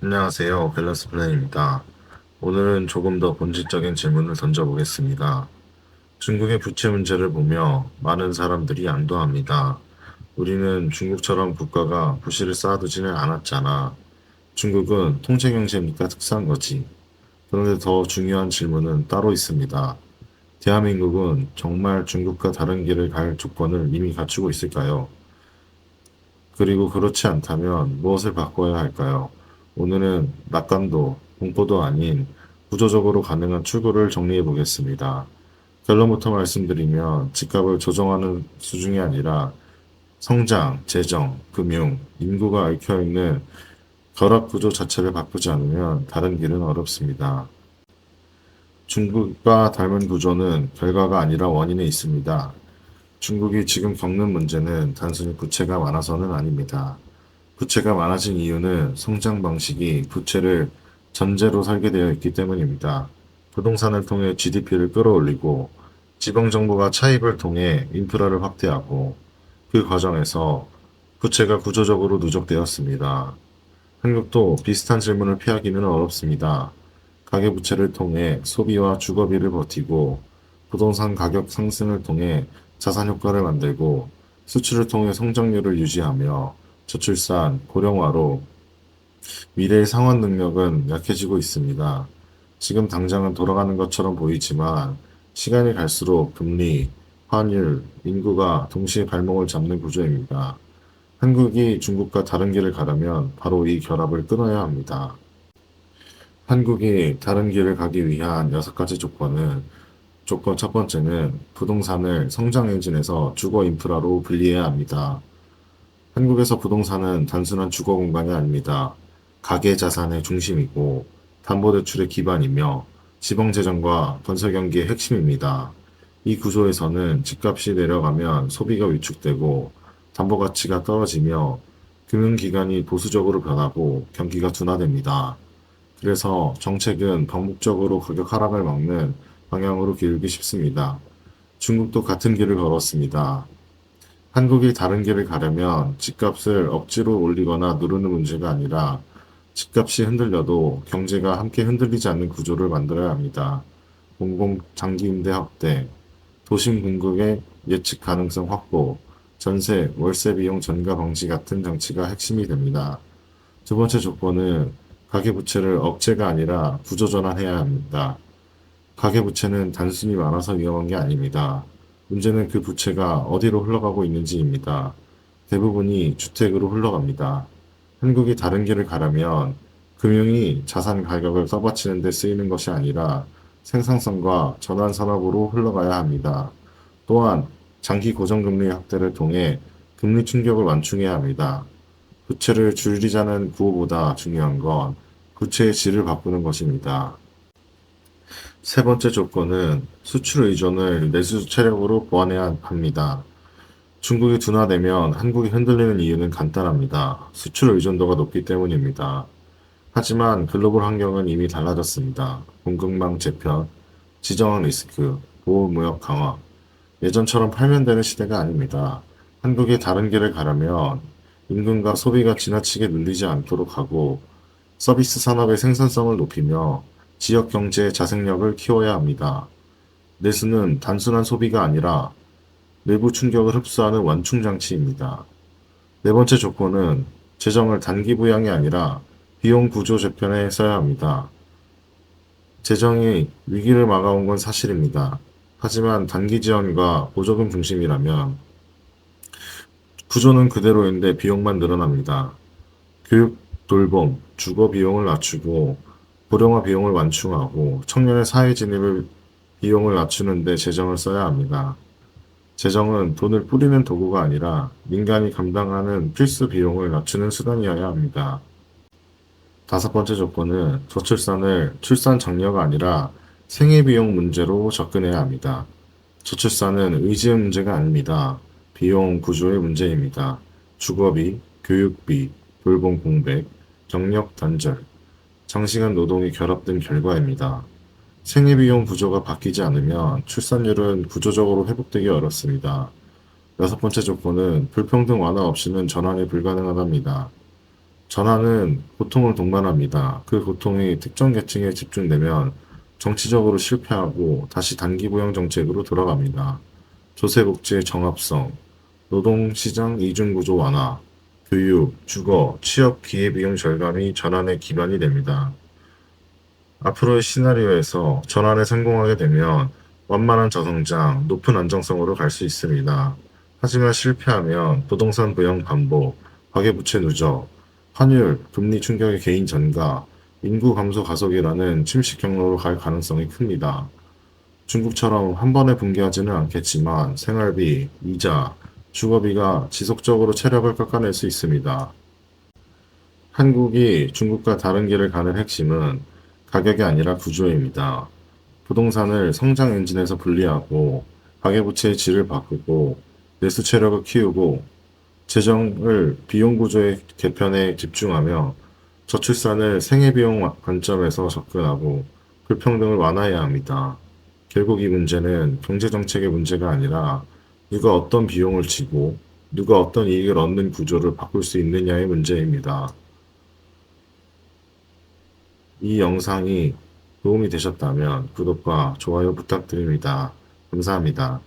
안녕하세요. 밸런스 플랜입니다. 오늘은 조금 더 본질적인 질문을 던져보겠습니다. 중국의 부채 문제를 보며 많은 사람들이 안도합니다. 우리는 중국처럼 국가가 부실을 쌓아두지는 않았잖아. 중국은 통제 경제니까 특수한 거지. 그런데 더 중요한 질문은 따로 있습니다. 대한민국은 정말 중국과 다른 길을 갈 조건을 이미 갖추고 있을까요? 그리고 그렇지 않다면 무엇을 바꿔야 할까요? 오늘은 낙관도, 공포도 아닌 구조적으로 가능한 출구를 정리해 보겠습니다. 결론부터 말씀드리면 집값을 조정하는 수준이 아니라 성장, 재정, 금융, 인구가 얽혀있는 결합 구조 자체를 바꾸지 않으면 다른 길은 어렵습니다. 중국과 닮은 구조는 결과가 아니라 원인에 있습니다. 중국이 지금 겪는 문제는 단순히 부채가 많아서는 아닙니다. 부채가 많아진 이유는 성장 방식이 부채를 전제로 설계되어 있기 때문입니다. 부동산을 통해 GDP를 끌어올리고 지방정부가 차입을 통해 인프라를 확대하고 그 과정에서 부채가 구조적으로 누적되었습니다. 한국도 비슷한 질문을 피하기는 어렵습니다. 가계부채를 통해 소비와 주거비를 버티고 부동산 가격 상승을 통해 자산 효과를 만들고 수출을 통해 성장률을 유지하며 저출산, 고령화로 미래의 상환 능력은 약해지고 있습니다. 지금 당장은 돌아가는 것처럼 보이지만 시간이 갈수록 금리, 환율, 인구가 동시에 발목을 잡는 구조입니다. 한국이 중국과 다른 길을 가려면 바로 이 결합을 끊어야 합니다. 한국이 다른 길을 가기 위한 6가지 조건 첫 번째는 부동산을 성장 엔진에서 주거 인프라로 분리해야 합니다. 한국에서 부동산은 단순한 주거 공간이 아닙니다. 가계 자산의 중심이고 담보대출의 기반이며 지방재정과 건설 경기의 핵심입니다. 이 구조에서는 집값이 내려가면 소비가 위축되고 담보 가치가 떨어지며 금융기관이 보수적으로 변하고 경기가 둔화됩니다. 그래서 정책은 반복적으로 가격 하락을 막는 방향으로 기울기 쉽습니다. 중국도 같은 길을 걸었습니다. 한국이 다른 길을 가려면 집값을 억지로 올리거나 누르는 문제가 아니라 집값이 흔들려도 경제가 함께 흔들리지 않는 구조를 만들어야 합니다. 공공 장기 임대 확대, 도심 공급의 예측 가능성 확보, 전세, 월세 비용 전가 방지 같은 장치가 핵심이 됩니다. 두 번째 조건은 가계부채를 억제가 아니라 구조전환해야 합니다. 가계부채는 단순히 많아서 위험한 게 아닙니다. 문제는 그 부채가 어디로 흘러가고 있는지입니다. 대부분이 주택으로 흘러갑니다. 한국이 다른 길을 가려면 금융이 자산 가격을 떠받치는 데 쓰이는 것이 아니라 생산성과 전환 산업으로 흘러가야 합니다. 또한 장기 고정금리 확대를 통해 금리 충격을 완충해야 합니다. 부채를 줄이자는 구호보다 중요한 건 부채의 질을 바꾸는 것입니다. 세 번째 조건은 수출 의존을 내수 체력으로 보완해야 합니다. 중국이 둔화되면 한국이 흔들리는 이유는 간단합니다. 수출 의존도가 높기 때문입니다. 하지만 글로벌 환경은 이미 달라졌습니다. 공급망 재편, 지정학 리스크, 보호무역 강화, 예전처럼 팔면 되는 시대가 아닙니다. 한국이 다른 길을 가려면 임금과 소비가 지나치게 눌리지 않도록 하고 서비스 산업의 생산성을 높이며 지역 경제의 자생력을 키워야 합니다. 내수는 단순한 소비가 아니라 내부 충격을 흡수하는 완충 장치입니다. 네 번째 조건은 재정을 단기 부양이 아니라 비용 구조 재편에 써야 합니다. 재정이 위기를 막아온 건 사실입니다. 하지만 단기 지원과 보조금 중심이라면 구조는 그대로인데 비용만 늘어납니다. 교육, 돌봄, 주거 비용을 낮추고 고령화 비용을 완충하고 청년의 사회 진입을 비용을 낮추는 데 재정을 써야 합니다. 재정은 돈을 뿌리는 도구가 아니라 민간이 감당하는 필수 비용을 낮추는 수단이어야 합니다. 다섯 번째 조건은 저출산을 출산 장려가 아니라 생애비용 문제로 접근해야 합니다. 저출산은 의지의 문제가 아닙니다. 비용 구조의 문제입니다. 주거비, 교육비, 돌봄 공백, 경력 단절, 장시간 노동이 결합된 결과입니다. 생애비용 구조가 바뀌지 않으면 출산율은 구조적으로 회복되기 어렵습니다. 여섯 번째 조건은 불평등 완화 없이는 전환이 불가능하답니다. 전환은 고통을 동반합니다. 그 고통이 특정 계층에 집중되면 정치적으로 실패하고 다시 단기부양 정책으로 돌아갑니다. 조세복지의 정합성, 노동시장 이중구조 완화, 교육, 주거, 취업 기회비용 절감이 전환의 기반이 됩니다. 앞으로의 시나리오에서 전환에 성공하게 되면 완만한 저성장, 높은 안정성으로 갈 수 있습니다. 하지만 실패하면 부동산 부양 반복, 가계부채 누적, 환율, 금리 충격의 개인 전가, 인구 감소 가속이라는 침식 경로로 갈 가능성이 큽니다. 중국처럼 한 번에 붕괴하지는 않겠지만 생활비, 이자, 주거비가 지속적으로 체력을 깎아낼 수 있습니다. 한국이 중국과 다른 길을 가는 핵심은 가격이 아니라 구조입니다. 부동산을 성장 엔진에서 분리하고 가계부채의 질을 바꾸고 내수 체력을 키우고 재정을 비용 구조의 개편에 집중하며 저출산을 생애비용 관점에서 접근하고 불평등을 완화해야 합니다. 결국 이 문제는 경제정책의 문제가 아니라 누가 어떤 비용을 지고 누가 어떤 이익을 얻는 구조를 바꿀 수 있느냐의 문제입니다. 이 영상이 도움이 되셨다면 구독과 좋아요 부탁드립니다. 감사합니다.